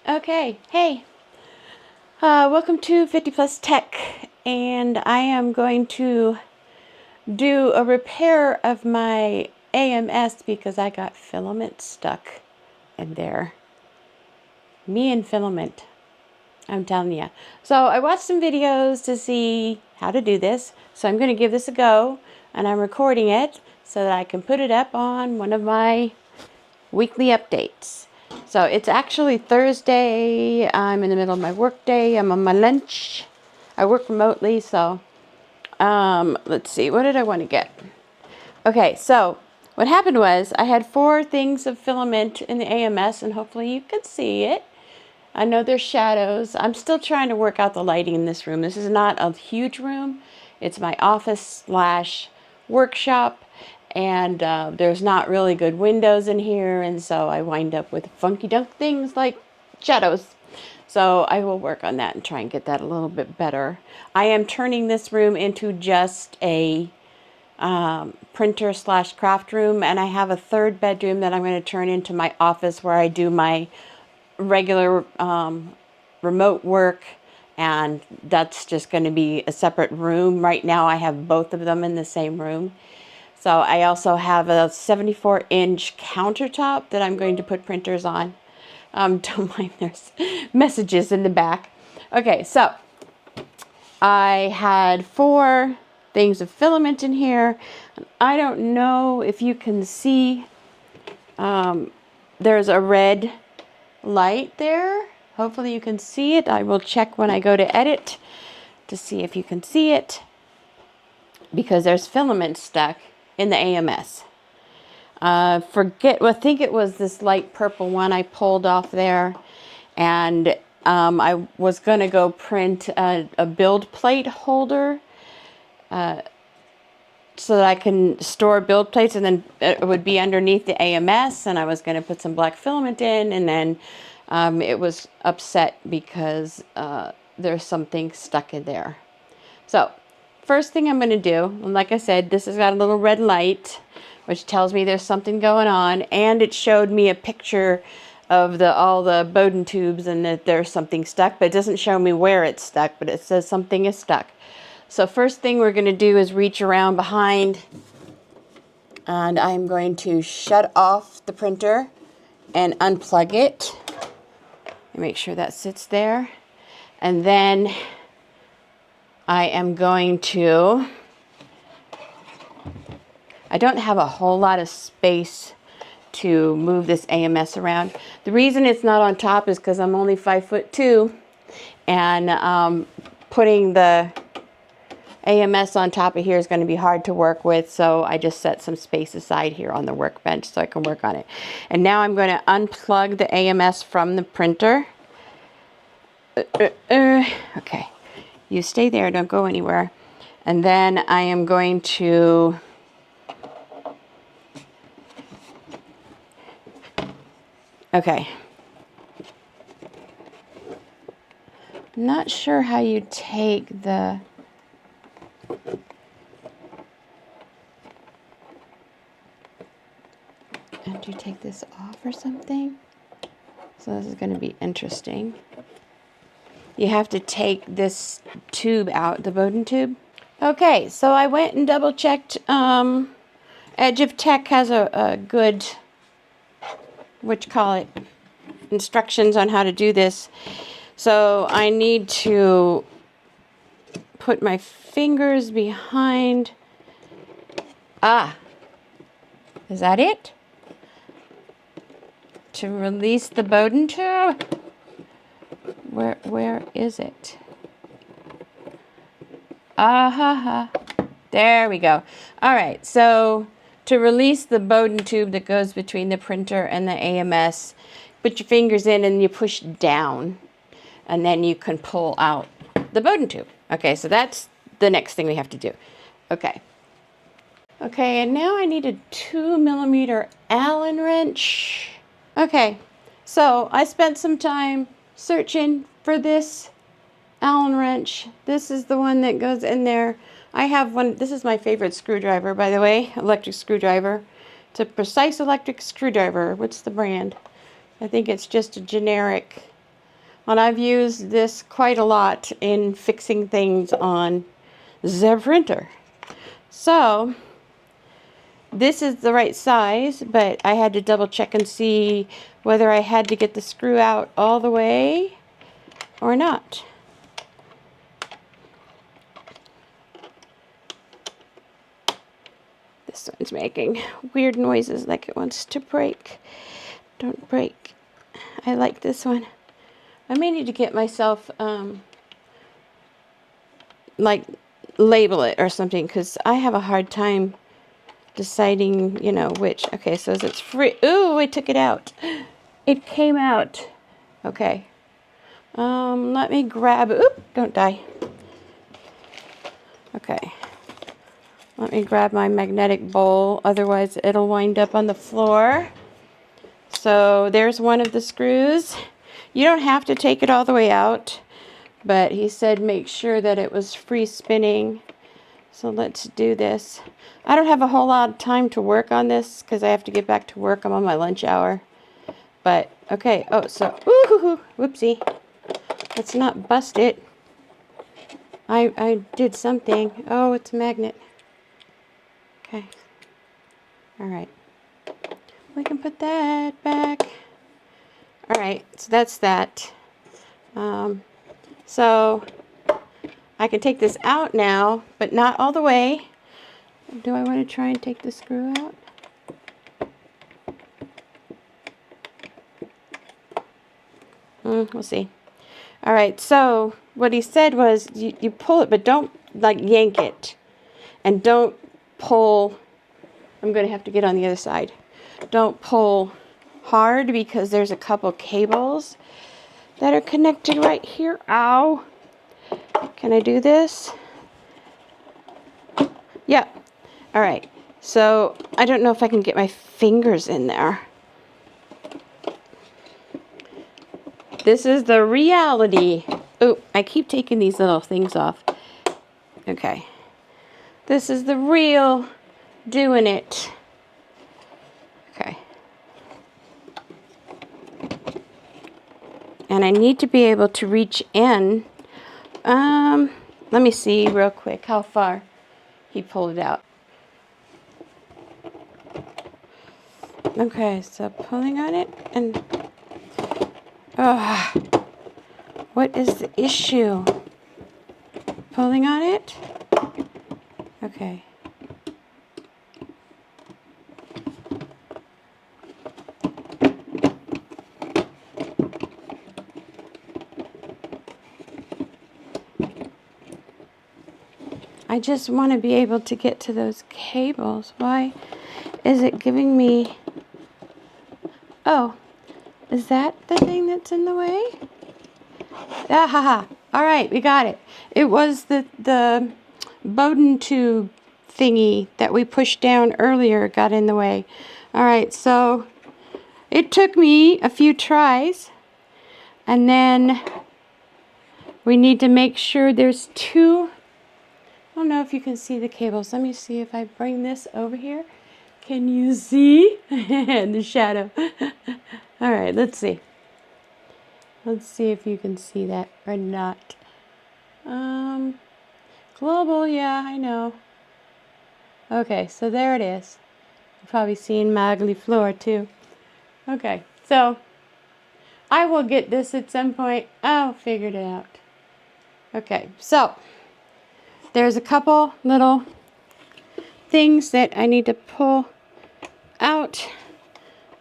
Okay, hey, welcome to 50 Plus Tech, and I am going to do a repair of my AMS because I got filament stuck in there. Me and filament, I'm telling you. So I watched some videos to see how to do this, so I'm going to give this a go, and I'm recording it so that I can put it up on one of my weekly updates. So it's actually Thursday. I'm in the middle of my work day. I'm on my lunch. I work remotely, so let's see. What did I want to get? Okay, so what happened was I had 4 things of filament in the AMS, and hopefully you can see it. I know there's shadows. I'm still trying to work out the lighting in this room. This is not a huge room. It's my office / workshop. And there's not really good windows in here, and so I wind up with funky dunk things like shadows. So I will work on that and try and get that a little bit better. I am turning this room into just a printer / craft room, and I have a 3rd bedroom that I'm going to turn into my office where I do my regular remote work, and that's just going to be a separate room. Right now I have both of them in the same room. So I also have a 74-inch countertop that I'm going to put printers on. Don't mind, there's messages in the back. Okay, so I had 4 things of filament in here. I don't know if you can see. There's a red light there. Hopefully you can see it. I will check when I go to edit to see if you can see it, because there's filament stuck in the AMS. I think it was this light purple one I pulled off there, and I was going to go print a build plate holder so that I can store build plates, and then it would be underneath the AMS, and I was going to put some black filament in, and then it was upset because there's something stuck in there. So first thing I'm going to do, and like I said, this has got a little red light, which tells me there's something going on, and it showed me a picture of all the bowden tubes and that there's something stuck, but it doesn't show me where it's stuck, but it says something is stuck. So first thing we're going to do is reach around behind, and I'm going to shut off the printer and unplug it. Make sure that sits there. And then I am going to, I don't have a whole lot of space to move this AMS around. The reason it's not on top is because I'm only 5'2", and putting the AMS on top of here is going to be hard to work with, so I just set some space aside here on the workbench so I can work on it. And now I'm going to unplug the AMS from the printer. Okay. You stay there, don't go anywhere. And then I am going to I'm not sure how you take the do you take this off or something? So this is going to be interesting. You have to take this tube out, the bowden tube. Okay, so I went and double checked. Edge of Tech has a good, instructions on how to do this. So I need to put my fingers behind. Is that it? To release the bowden tube? Where is it? There we go. All right, so to release the bowden tube that goes between the printer and the AMS, put your fingers in and you push down, and then you can pull out the bowden tube. Okay, so that's the next thing we have to do. Okay, and now I need a 2mm Allen wrench. Okay, so I spent some time searching for this Allen wrench. This is the one that goes in there. I have one. This is my favorite screwdriver, by the way, electric screwdriver. It's a Precise electric screwdriver. What's the brand? I think it's just a generic And I've used this quite a lot in fixing things on the printer. So this is the right size, but I had to double check and see whether I had to get the screw out all the way or not. This one's making weird noises like it wants to break. Don't break. I like this one. I may need to get myself, like, label it or something, because I have a hard time deciding, you know, which. Okay, so it's free. Ooh, I took it out. It came out. Okay. Let me grab, oop, don't die. Okay. Let me grab my magnetic bowl, otherwise it'll wind up on the floor. So there's one of the screws. You don't have to take it all the way out, but he said make sure that it was free spinning. So let's do this. I don't have a whole lot of time to work on this because I have to get back to work. I'm on my lunch hour. But, okay. Oh, so, ooh, whoopsie. Let's not bust it. I did something. Oh, it's a magnet. Okay. All right. We can put that back. All right. So that's that. So I can take this out now, but not all the way. Do I want to try and take the screw out? We'll see. All right, so what he said was you pull it, but don't like yank it. And don't pull, I'm going to have to get on the other side. Don't pull hard because there's a couple cables that are connected right here. Ow. Can I do this? Yeah. All right. So I don't know if I can get my fingers in there. This is the reality. Oh, I keep taking these little things off. Okay. This is the real doing it. Okay. And I need to be able to reach in. Let me see real quick how far he pulled it out. Okay, so pulling on it and what is the issue? Pulling on it? Okay. I just want to be able to get to those cables. Why is it giving me... Oh, is that the thing that's in the way? Ah, ha, ha. All right, we got it. It was the bowden tube thingy that we pushed down earlier got in the way. All right, so it took me a few tries, and then we need to make sure there's two. I don't know if you can see the cables. Let me see if I bring this over here. Can you see? The shadow. All right, let's see. Let's see if you can see that or not. Global, yeah, I know. Okay, so there it is. You're probably seeing my ugly floor too. Okay, so I will get this at some point. I'll figure it out. Okay, so there's a couple little things that I need to pull out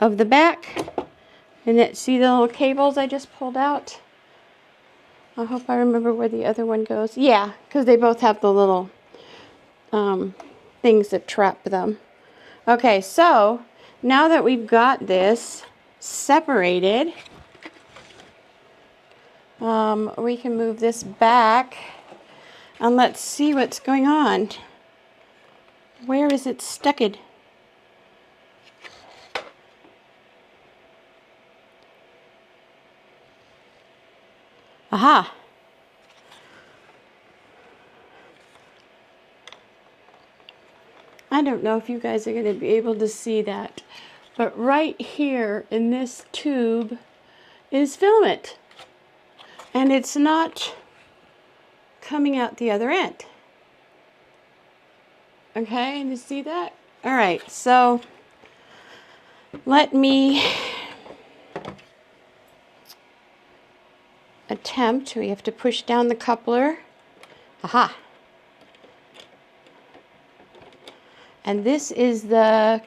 of the back. And that, see the little cables I just pulled out? I hope I remember where the other one goes. Yeah, because they both have the little things that trap them. Okay, so now that we've got this separated, we can move this back and let's see what's going on. Where is it stucked? Aha! I don't know if you guys are going to be able to see that, but right here in this tube is filament. and it's not coming out the other end. Okay, you see that? All right, so let me attempt. We have to push down the coupler. Aha. And this is the,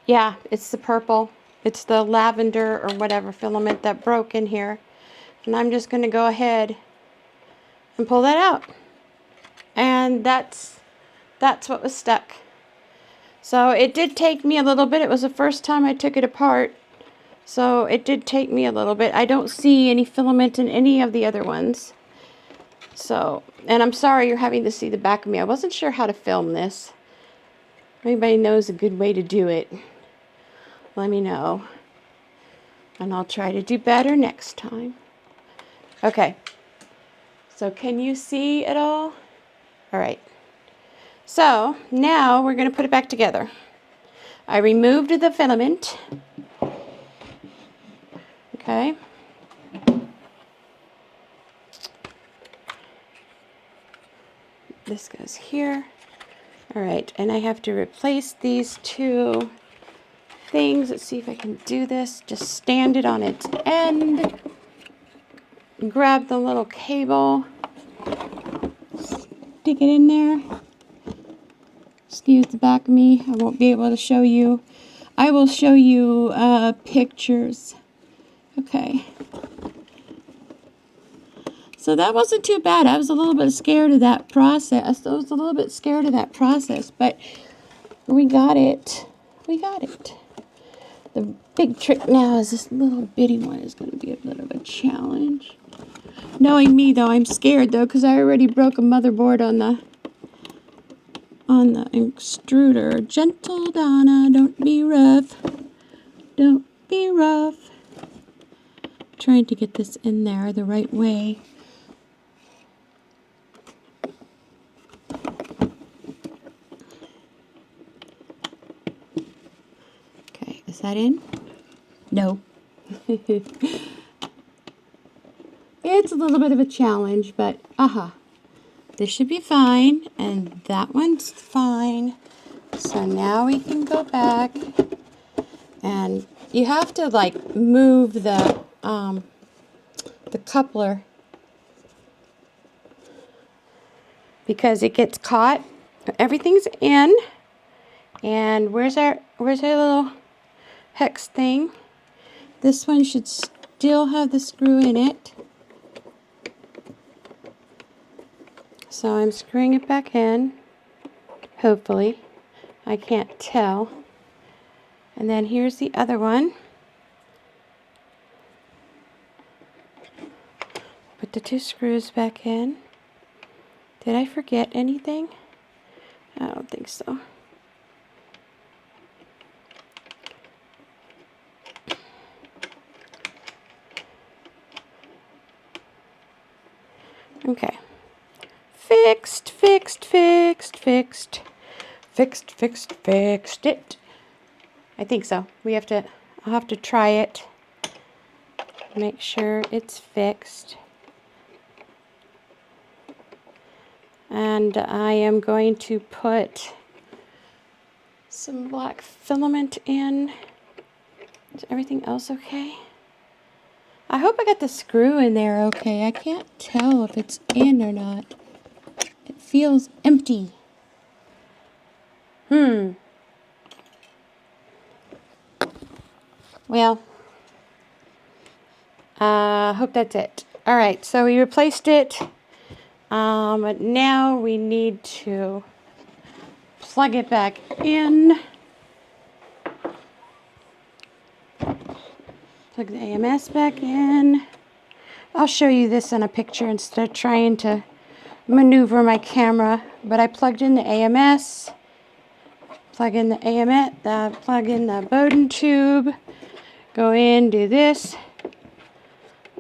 yeah, it's the purple. It's the lavender or whatever filament that broke in here. And I'm just going to go ahead and pull that out. And that's what was stuck. So it did take me a little bit. It was the first time I took it apart. So it did take me a little bit. I don't see any filament in any of the other ones. So, and I'm sorry you're having to see the back of me. I wasn't sure how to film this. If anybody knows a good way to do it, let me know. And I'll try to do better next time. Okay. So can you see it all? All right. So now we're going to put it back together. I removed the filament. Okay. This goes here. All right, and I have to replace these two things. Let's see if I can do this. Just stand it on its end. Grab the little cable. Stick it in there. Excuse the back of me. I won't be able to show you. I will show you pictures. Okay. So that wasn't too bad. I was a little bit scared of that process. But we got it. We got it. The big trick now is this little bitty one is going to be a bit of a challenge. Knowing me, though, I'm scared, though, because I already broke a motherboard on the extruder. Gentle, Donna. Don't be rough. Don't be rough. Trying to get this in there the right way. Okay, is that in? No. It's a little bit of a challenge, but this should be fine, and that one's fine. So now we can go back, and you have to like move the coupler because it gets caught. Everything's in, and where's our little hex thing? This one should still have the screw in it. So I'm screwing it back in, hopefully. I can't tell. And then here's the other one. Put the two screws back in. Did I forget anything? I don't think so. Okay. Fixed it. I think so. I'll have to try it. Make sure it's fixed. And I am going to put some black filament in. Is everything else okay? I hope I got the screw in there okay. I can't tell if it's in or not. It feels empty. Well, hope that's it. All right, so we replaced it. Now we need to plug it back in. Plug the AMS back in. I'll show you this in a picture instead of trying to maneuver my camera. But I plugged in the AMS. Plug in the AMS. Plug in the bowden tube. Go in, do this.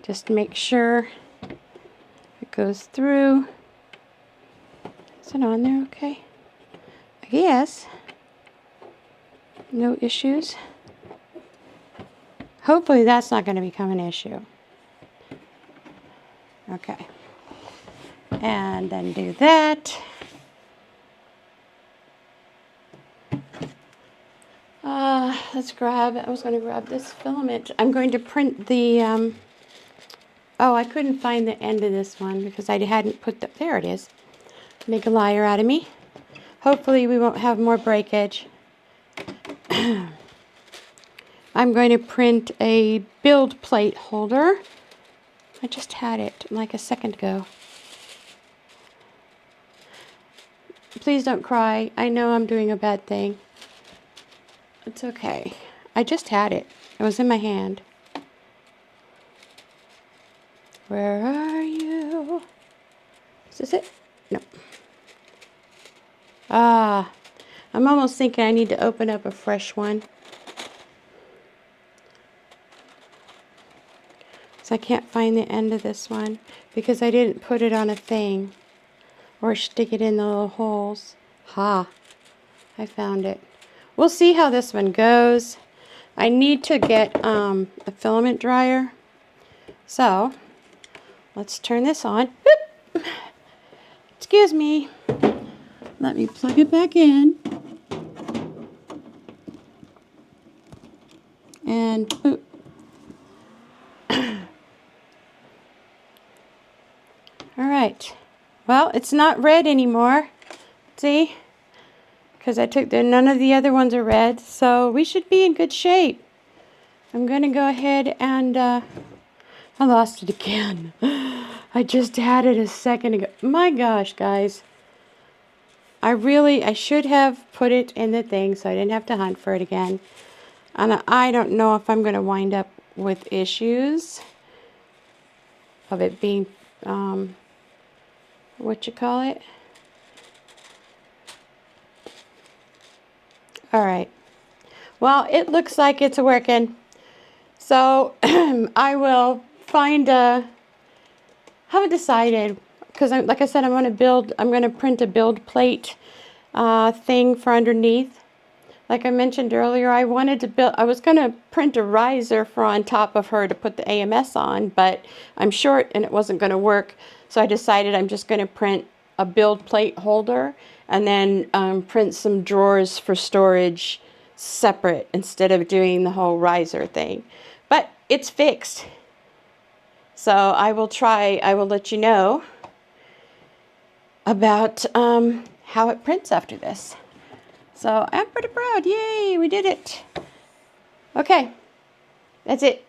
Just make sure it goes through. Is it on there okay? Yes. No issues. Hopefully that's not going to become an issue. Okay. And then do that. I was going to grab this filament. I'm going to print the, oh, I couldn't find the end of this one because I hadn't put there it is. Make a liar out of me. Hopefully we won't have more breakage. I'm going to print a build plate holder. I just had it like a second ago. Please don't cry. I know I'm doing a bad thing. It's okay. I just had it. It was in my hand. Where are you? Is this it? No. I'm almost thinking I need to open up a fresh one. So I can't find the end of this one because I didn't put it on a thing or stick it in the little holes. Ha! I found it. We'll see how this one goes. I need to get a filament dryer. So let's turn this on. Boop. Excuse me. Let me plug it back in. And boop. All right. Well, it's not red anymore. See? Because none of the other ones are red. So we should be in good shape. I'm going to go ahead and, I lost it again. I just had it a second ago. My gosh, guys. I should have put it in the thing so I didn't have to hunt for it again. And I don't know if I'm going to wind up with issues of it being, what you call it? All right. Well, it looks like it's working. So I will find haven't decided because like I said, I'm going to print a build plate thing for underneath. Like I mentioned earlier, I was going to print a riser for on top of her to put the AMS on, but I'm short and it wasn't going to work. So I decided I'm just going to print a build plate holder and then print some drawers for storage separate instead of doing the whole riser thing. But it's fixed. So I will let you know about how it prints after this. So I'm pretty proud. Yay, we did it. Okay, that's it.